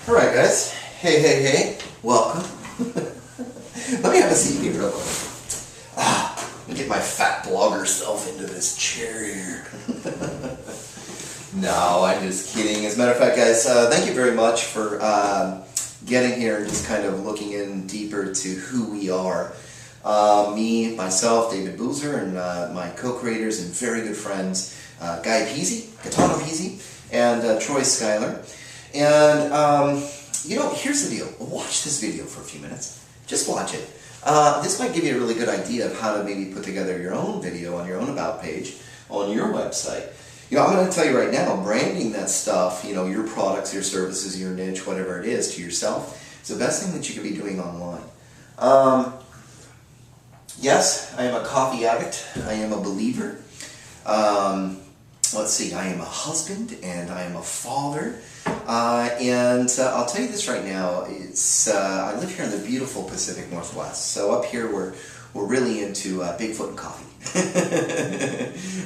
Alright guys, hey, welcome. Let me have a seat here real quick. Let me get my fat blogger self into this chair here. No, I'm just kidding. As a matter of fact guys, thank you very much for getting here and just kind of looking in deeper to who we are. Me, myself, David Boozer, and my co-creators and very good friends, Guy Peasy, Katana Peasy, and Troy Schuyler. And, here's the deal. Watch this video for a few minutes. Just watch it. This might give you a really good idea of how to maybe put together your own video on your own About page on your website. I'm going to tell you right now, branding that stuff, your products, your services, your niche, whatever it is, to yourself, is the best thing that you could be doing online. Yes, I am a coffee addict. I am a believer. Let's see, I am a husband and I am a father. And I'll tell you this right now, I live here in the beautiful Pacific Northwest. So up here we're really into Bigfoot and coffee.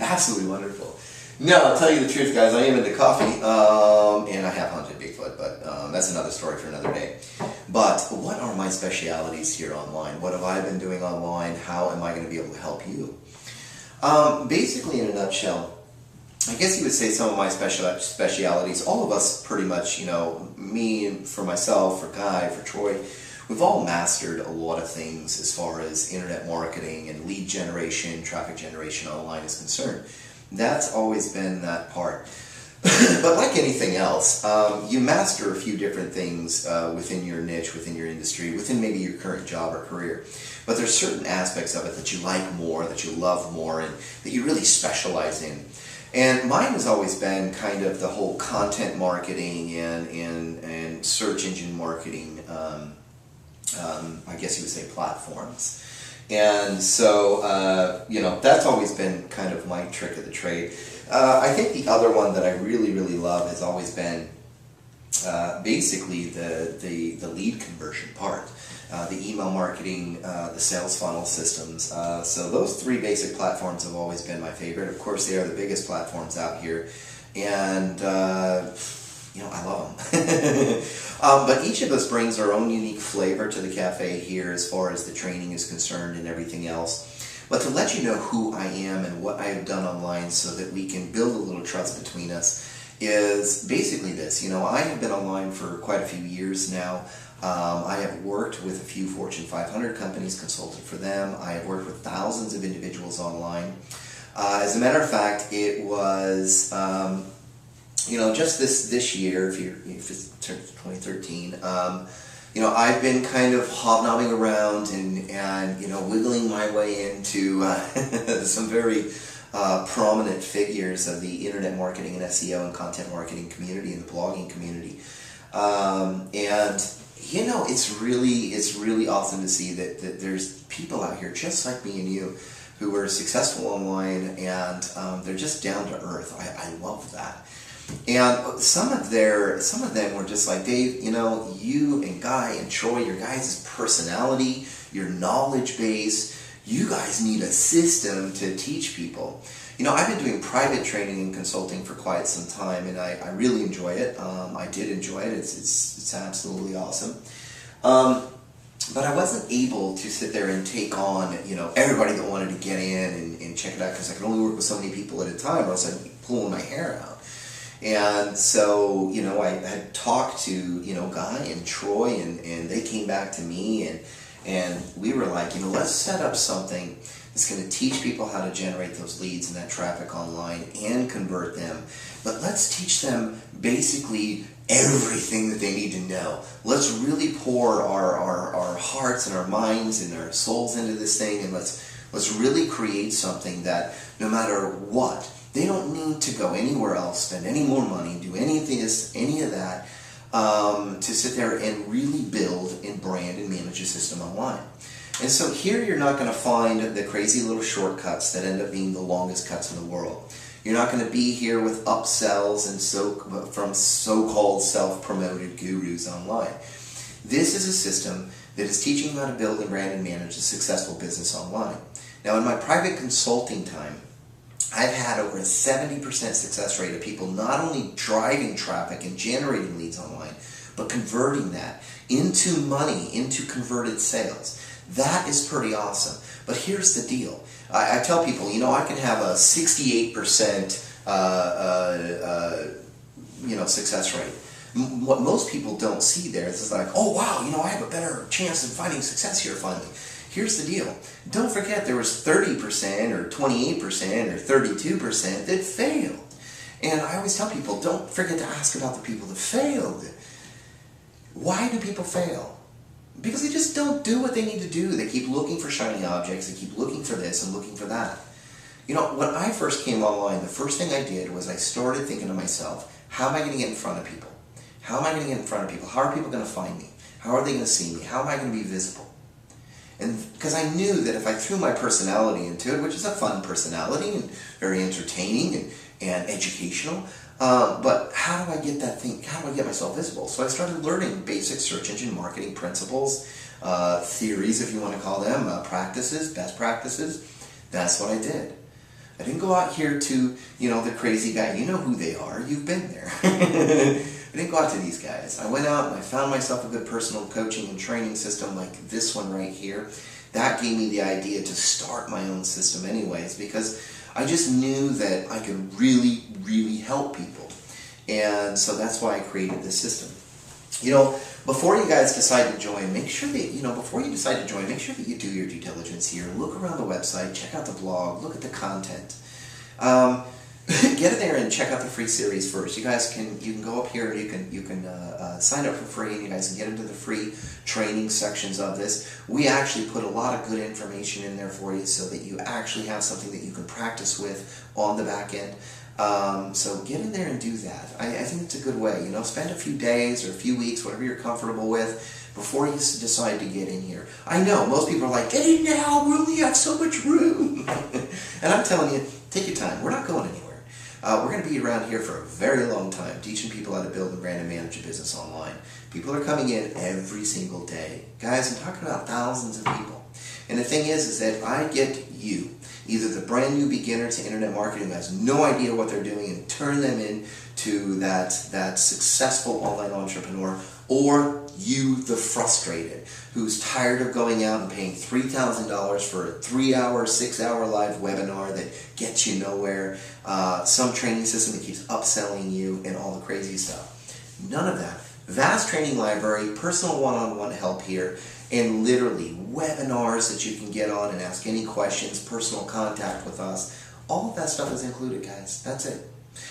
Absolutely wonderful. No, I'll tell you the truth guys, I am into coffee, and I have hunted Bigfoot, but that's another story for another day. But what are my specialities here online? What have I been doing online? How am I going to be able to help you? Basically, in a nutshell, I guess you would say some of my specialities, all of us pretty much, me, for myself, for Guy, for Troy, we've all mastered a lot of things as far as internet marketing and lead generation, traffic generation online is concerned. That's always been that part. But like anything else, you master a few different things within your niche, within your industry, within maybe your current job or career. But there's certain aspects of it that you like more, that you love more, and that you really specialize in. And mine has always been kind of the whole content marketing and search engine marketing, I guess you would say platforms. And so, that's always been kind of my trick of the trade. I think the other one that I really, really love has always been basically the lead conversion part. The email marketing, the sales funnel systems. So those three basic platforms have always been my favorite. Of course, they are the biggest platforms out here. And, I love them. But each of us brings our own unique flavor to the cafe here as far as the training is concerned and everything else. But to let you know who I am and what I have done online so that we can build a little trust between us is basically this. I have been online for quite a few years now. I have worked with a few Fortune 500 companies, consulted for them. I have worked with thousands of individuals online. As a matter of fact, it was, just this year, if it's 2013, I've been kind of hobnobbing around and wiggling my way into some very prominent figures of the internet marketing and SEO and content marketing community and the blogging community. It's really awesome to see that there's people out here just like me and you who are successful online and they're just down to earth. I love that. And some of them were just like, Dave, you and Guy and Troy, your guys' personality, your knowledge base, you guys need a system to teach people. I've been doing private training and consulting for quite some time, and I really enjoy it. I did enjoy it. It's absolutely awesome. But I wasn't able to sit there and take on, everybody that wanted to get in and check it out because I could only work with so many people at a time, or else I'd be pulling my hair out. And so, I had talked to, Guy and Troy, and they came back to me, and we were like, let's set up something that's going to teach people how to generate those leads and that traffic online and convert them. But let's teach them basically everything that they need to know. Let's really pour our hearts and our minds and our souls into this thing, and let's really create something that no matter what, they don't need to go anywhere else, spend any more money, do any of that, to sit there and really build and brand and manage a system online. And so here you're not going to find the crazy little shortcuts that end up being the longest cuts in the world. You're not going to be here with upsells from so-called self-promoted gurus online. This is a system that is teaching you how to build and brand and manage a successful business online. Now, in my private consulting time, I've had over a 70% success rate of people not only driving traffic and generating leads online, But converting that into money, into converted sales, that is pretty awesome. But here's the deal. I tell people, I can have a 68% success rate. What most people don't see there is like, oh wow, I have a better chance of finding success here finally. Here's the deal. Don't forget there was 30% or 28% or 32% that failed. And I always tell people, don't forget to ask about the people that failed. Why do people fail? Because they just don't do what they need to do. They keep looking for shiny objects. They keep looking for this and looking for that. When I first came online, the first thing I did was I started thinking to myself, how am I going to get in front of people? How am I going to get in front of people? How are people going to find me? How are they going to see me? How am I going to be visible? And because I knew that if I threw my personality into it, which is a fun personality and very entertaining and educational, but how do I get that thing? How do I get myself visible? So I started learning basic search engine marketing principles, theories, if you want to call them, practices, best practices. That's what I did. I didn't go out here to, the crazy guy. You know who they are. You've been there. I didn't go out to these guys. I went out and I found myself a good personal coaching and training system like this one right here. That gave me the idea to start my own system anyways, because I just knew that I could really, really help people. And so that's why I created this system. Before you guys decide to join, make sure that, before you decide to join, make sure that you do your due diligence here. Look around the website, check out the blog, look at the content. Get in there and check out the free series first. You guys can go up here and you can sign up for free, and you guys can get into the free training sections of this. We actually put a lot of good information in there for you so that you actually have something that you can practice with on the back end. So get in there and do that. I think it's a good way. Spend a few days or a few weeks, whatever you're comfortable with, before you decide to get in here. I know most people are like, get in now, we only have so much room. And I'm telling you, take your time. We're not going anywhere. We're going to be around here for a very long time, teaching people how to build and brand and manage a business online. People are coming in every single day. Guys, I'm talking about thousands of people. And the thing is that I get you, either the brand new beginner to internet marketing who has no idea what they're doing, and turn them into that successful online entrepreneur, or you, the frustrated, who's tired of going out and paying $3,000 for a 3-hour, 6-hour live webinar that gets you nowhere, some training system that keeps upselling you, and all the crazy stuff. None of that. Vast training library, personal one-on-one help here, and literally webinars that you can get on and ask any questions, personal contact with us. All of that stuff is included, guys. That's it.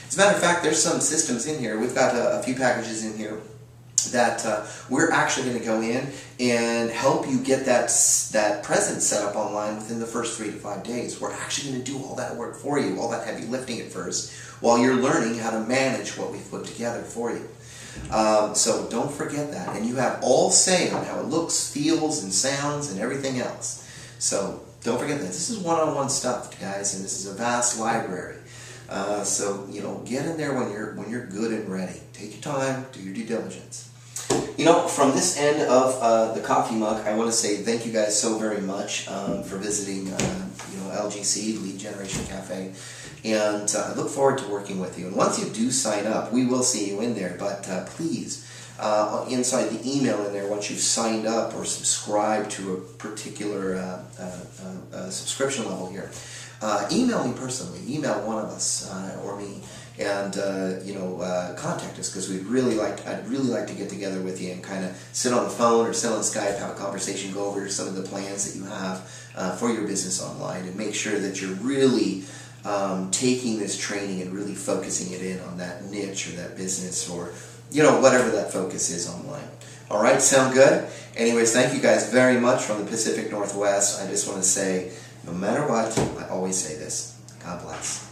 As a matter of fact, there's some systems in here. We've got a few packages in here that we're actually going to go in and help you get that presence set up online within the first 3 to 5 days. We're actually going to do all that work for you, all that heavy lifting at first, while you're learning how to manage what we've put together for you. So don't forget that. And you have all say on how it looks, feels, and sounds, and everything else. So don't forget that. This is one-on-one stuff, guys, and this is a vast library. So get in there when you're good and ready. Take your time, do your due diligence. From this end of the coffee mug, I want to say thank you guys so very much for visiting LGC, Lead Generation Cafe. And I look forward to working with you. And once you do sign up, we will see you in there. But please, inside the email in there, once you've signed up or subscribed to a particular subscription level here, email me personally. Email one of us or me, and contact us, because I'd really like to get together with you and kind of sit on the phone or sit on Skype, have a conversation, go over some of the plans that you have for your business online, and make sure that you're really taking this training and really focusing it in on that niche or that business, or whatever that focus is online. All right, sound good? Anyways, thank you guys very much from the Pacific Northwest. I just want to say, no matter what, I always say this: God bless.